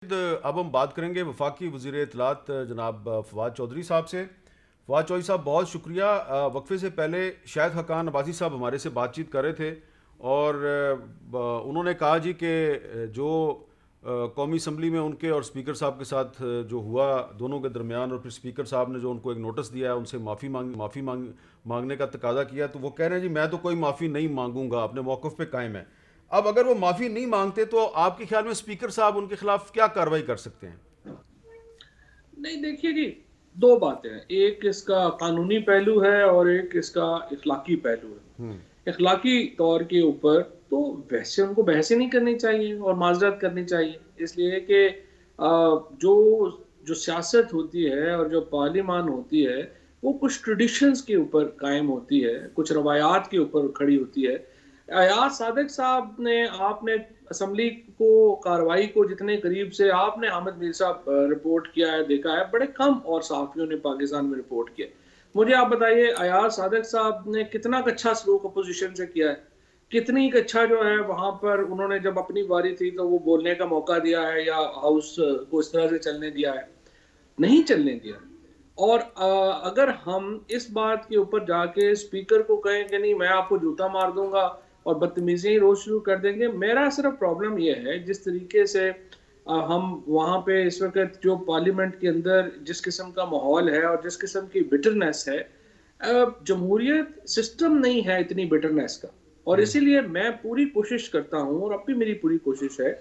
اب ہم بات کریں گے وفاقی وزیر اطلاعات جناب فواد چودھری صاحب سے. فواد چودھری صاحب بہت شکریہ. وقفے سے پہلے شاہد حقان عباسی صاحب ہمارے سے بات چیت کر رہے تھے اور انہوں نے کہا جی کہ جو قومی اسمبلی میں ان کے اور اسپیکر صاحب کے ساتھ جو ہوا دونوں کے درمیان، اور پھر اسپیکر صاحب نے جو ان کو ایک نوٹس دیا ہے، ان سے معافی مانگنے کا تقاضا کیا، تو وہ کہہ رہے ہیں جی میں تو کوئی معافی نہیں مانگوں گا، اپنے موقف پہ قائم ہے. اب اگر وہ معافی نہیں مانگتے تو آپ کے خیال میں اسپیکر صاحب ان کے خلاف کیا کارروائی کر سکتے ہیں؟ نہیں، دیکھیے جی، دو باتیں ہیں. ایک اس کا قانونی پہلو ہے اور ایک اس کا اخلاقی پہلو ہے. اخلاقی طور کے اوپر تو ویسے ان کو بحث ہی نہیں کرنی چاہیے اور معذرت کرنی چاہیے، اس لیے کہ جو سیاست ہوتی ہے اور جو پارلیمان ہوتی ہے وہ کچھ ٹریڈیشنز کے اوپر قائم ہوتی ہے، کچھ روایات کے اوپر کھڑی ہوتی ہے. ایاز صادق صاحب نے، آپ نے اسمبلی کو، کاروائی کو جتنے قریب سے آپ نے حامد میر صاحب رپورٹ کیا ہے، دیکھا ہے، بڑے کم اور صحافیوں نے پاکستان میں رپورٹ کیا. مجھے آپ بتائیے ایاز صادق صاحب نے کتنا اچھا سلوک اپوزیشن سے کیا ہے، کتنی اچھا جو ہے وہاں پر انہوں نے جب اپنی باری تھی تو وہ بولنے کا موقع دیا ہے یا ہاؤس کو اس طرح سے چلنے دیا ہے؟ نہیں چلنے دیا. اور اگر ہم اس بات کے اوپر جا کے اسپیکر کو کہیں کہ نہیں میں آپ کو جوتا مار دوں گا اور بدتمیزی روز شروع کر دیں گے، میرا صرف پرابلم یہ ہے جس طریقے سے ہم وہاں پہ اس وقت جو پارلیمنٹ کے اندر جس قسم کا ماحول ہے اور جس قسم کی بٹرنس ہے، جمہوریت سسٹم نہیں ہے اتنی بٹرنس کا. اور اسی لیے میں پوری کوشش کرتا ہوں، اور اب بھی میری پوری کوشش ہے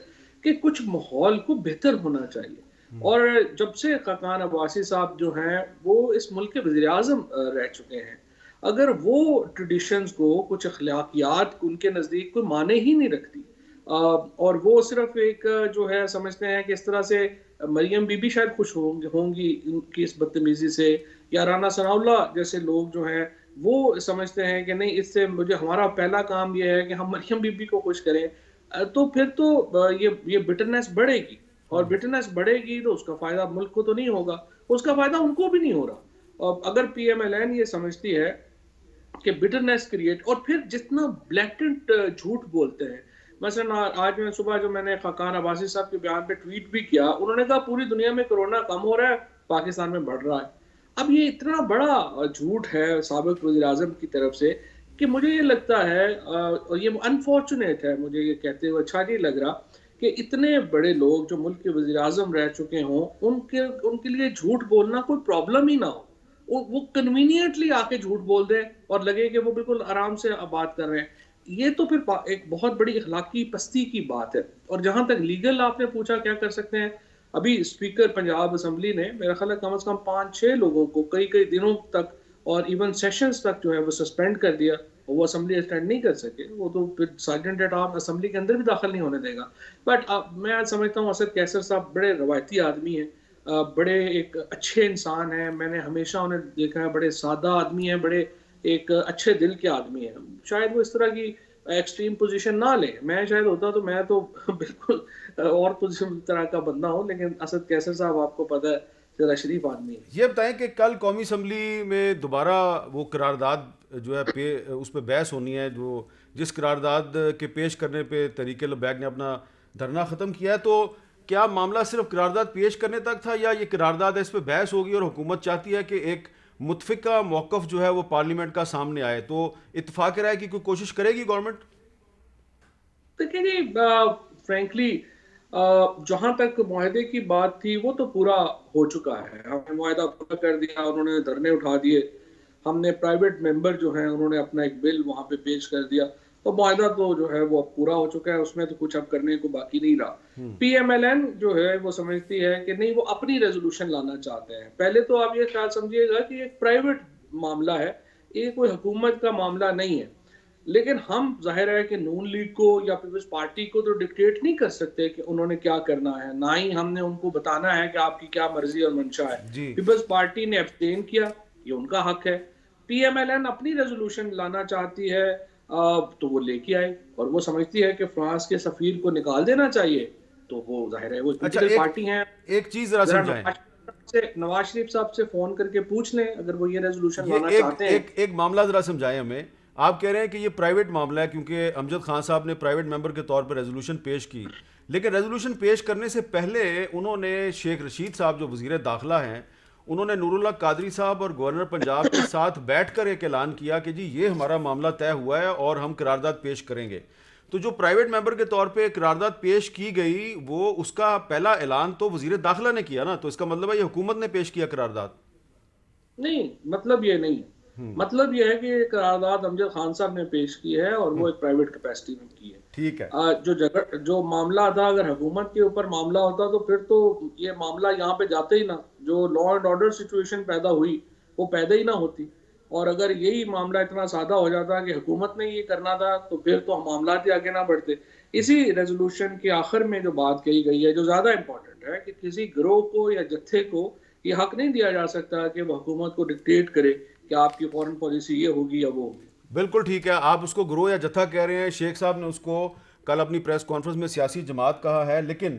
کہ کچھ ماحول کو بہتر ہونا چاہیے. اور جب سے خاقان عباسی صاحب جو ہیں وہ اس ملک کے وزیر اعظم رہ چکے ہیں، اگر وہ ٹریڈیشنز کو، کچھ اخلاقیات ان کے نزدیک کوئی معنی ہی نہیں رکھتی، اور وہ صرف ایک جو ہے سمجھتے ہیں کہ اس طرح سے مریم بی بی شاید خوش ہوں گی ان کی اس بدتمیزی سے، یا رانا ثناء اللہ جیسے لوگ جو ہیں وہ سمجھتے ہیں کہ نہیں اس سے مجھے، ہمارا پہلا کام یہ ہے کہ ہم مریم بی بی کو خوش کریں، تو پھر تو یہ بٹرنس بڑھے گی. اور بٹرنس بڑھے گی تو اس کا فائدہ ملک کو تو نہیں ہوگا، اس کا فائدہ ان کو بھی نہیں ہو رہا. اگر پی ایم ایل این یہ سمجھتی ہے کہ بٹرنس کریٹ، اور پھر جتنا بلیکٹنٹ جھوٹ بولتے ہیں. مثلا آج میں صبح جو میں نے خاقان عباسی صاحب کے بیان پہ ٹویٹ بھی کیا، انہوں نے کہا پوری دنیا میں کرونا کم ہو رہا ہے، پاکستان میں بڑھ رہا ہے. اب یہ اتنا بڑا جھوٹ ہے سابق وزیر اعظم کی طرف سے کہ مجھے یہ لگتا ہے، اور یہ انفارچونیٹ ہے، مجھے یہ کہتے ہوئے اچھا نہیں لگ رہا کہ اتنے بڑے لوگ جو ملک کے وزیر اعظم رہ چکے ہوں ان کے لیے جھوٹ بولنا کوئی پرابلم ہی نہ ہو. وہ کنوینئنٹلی آ کے جھوٹ بول دیں اور لگے کہ وہ بالکل آرام سے بات کر رہے ہیں. یہ تو پھر ایک بہت بڑی اخلاقی پستی کی بات ہے. اور جہاں تک لیگل آپ نے پوچھا کیا کر سکتے ہیں، ابھی اسپیکر پنجاب اسمبلی نے میرا خیال ہے کم از کم 5-6 لوگوں کو کئی دنوں تک اور ایون سیشنز تک جو ہے وہ سسپینڈ کر دیا، اور وہ اسمبلی اٹینڈ نہیں کر سکے. وہ تو پھر سرجنٹ ایٹ آرم اسمبلی کے اندر بھی داخل نہیں ہونے دے گا. بٹ میں آج سمجھتا ہوں اسد کیسر صاحب بڑے روایتی آدمی ہیں، بڑے ایک اچھے انسان ہیں. میں نے ہمیشہ انہیں دیکھا ہے بڑے سادہ آدمی ہیں، بڑے ایک اچھے دل کے آدمی ہیں. شاید وہ اس طرح کی ایکسٹریم پوزیشن نہ لیں. میں شاید ہوتا تو میں تو بالکل اور پوزیشن طرح کا بندہ ہوں، لیکن اسد کیسر صاحب آپ کو پتہ ہے ذرا شریف آدمی ہے. یہ بتائیں کہ کل قومی اسمبلی میں دوبارہ وہ قرارداد جو ہے اس پہ بحث ہونی ہے، جس قرارداد کے پیش کرنے پہ تحریک لبیک نے اپنا دھرنا ختم کیا ہے. تو کیا معاملہ صرف قرارداد پیش کرنے تک تھا، یا یہ قرارداد ہے اس پہ بحث ہوگی اور حکومت چاہتی ہے کہ ایک متفقہ موقف جو ہے وہ پارلیمنٹ کا سامنے آئے؟ تو اتفاق رائے کی کوئی کوشش کرے گی گورنمنٹ؟ دیکھیں جی، فرینکلی جہاں تک معاہدے کی بات تھی وہ تو پورا ہو چکا ہے. ہم نے معاہدہ پورا کر دیا، انہوں نے دھرنے اٹھا دیے، ہم نے پرائیویٹ ممبر جو ہیں انہوں نے اپنا ایک بل وہاں پہ پیش کر دیا، تو معاہدہ تو جو ہے وہ اب پورا ہو چکا ہے. اس میں تو کچھ اب کرنے کو باقی نہیں رہا. پی ایم ایل این جو ہے وہ سمجھتی ہے کہ نہیں، وہ اپنی ریزولوشن لانا چاہتے ہیں. پہلے تو آپ یہ خیال سمجھیے گا کہ ایک پرائیویٹ معاملہ ہے، یہ کوئی حکومت کا معاملہ نہیں ہے. لیکن ہم ظاہر ہے کہ نون لیگ کو یا پیپلز پارٹی کو تو ڈکٹیٹ نہیں کر سکتے کہ انہوں نے کیا کرنا ہے، نہ ہی ہم نے ان کو بتانا ہے کہ آپ کی کیا مرضی اور منشا ہے. جی پیپلز پارٹی نے ابسٹین کیا، یہ ان کا حق ہے. پی ایم ایل این اپنی ریزولوشن لانا چاہتی ہے تو وہ لے کے آئے، اور وہ سمجھتی ہے کہ فرانس کے سفیر کو نکال دینا چاہیے، تو وہ ظاہر ہے وہ اچھا، پولیٹیکل پارٹی ہیں. ایک چیز ذرا ذرا سمجھائیں. نواز شریف صاحب سے فون کر کے پوچھ لیں اگر وہ یہ ریزولوشن یہ لانا ایک چاہتے ہیں. ایک ایک معاملہ ذرا سمجھائیں ہمیں. آپ کہہ رہے ہیں کہ یہ پرائیویٹ معاملہ ہے کیونکہ امجد خان صاحب نے پرائیویٹ ممبر کے طور پر ریزولوشن پیش کی، لیکن ریزولوشن پیش کرنے سے پہلے انہوں نے شیخ رشید صاحب جو وزیر داخلہ ہیں، انہوں نے نور اللہ قادری صاحب اور گورنر پنجاب کے ساتھ بیٹھ کر ایک اعلان کیا کہ جی یہ ہمارا معاملہ طے ہوا ہے اور ہم قرارداد پیش کریں گے. تو جو پرائیویٹ ممبر کے طور پہ قرارداد پیش کی گئی وہ اس کا پہلا اعلان تو وزیر داخلہ نے کیا نا، تو اس کا مطلب ہے یہ حکومت نے پیش کیا قرارداد؟ نہیں، مطلب یہ نہیں ہے. مطلب یہ ہے کہ یہ قرارداد امجد خان صاحب نے پیش کی ہے اور وہ ایک پرائیویٹ کیپیسٹی میں کی ہے. ٹھیک ہے. جو معاملہ تھا، اگر حکومت کے اوپر معاملہ ہوتا تو پھر تو یہ معاملہ یہاں پہ جاتے ہی نہ. جو لا اینڈ آرڈر سچویشن پیدا ہوئی وہ پیدا ہی نہ ہوتی. اور اگر یہی معاملہ اتنا سادہ ہو جاتا کہ حکومت نے یہ کرنا تھا تو پھر تو معاملات ہی آگے نہ بڑھتے. اسی ریزولوشن کے آخر میں جو بات کہی گئی ہے جو زیادہ امپورٹنٹ ہے کہ کسی گروہ کو یا جتھے کو یہ حق نہیں دیا جا سکتا کہ وہ حکومت کو ڈکٹیٹ کرے کہ آپ کی فورن پالیسی یہ ہوگی یا وہ ہوگی. بالکل ٹھیک ہے، آپ اس کو گروہ یا جتھا کہہ رہے ہیں، شیخ صاحب نے اس کو کل اپنی پریس کانفرنس میں سیاسی جماعت کہا ہے، لیکن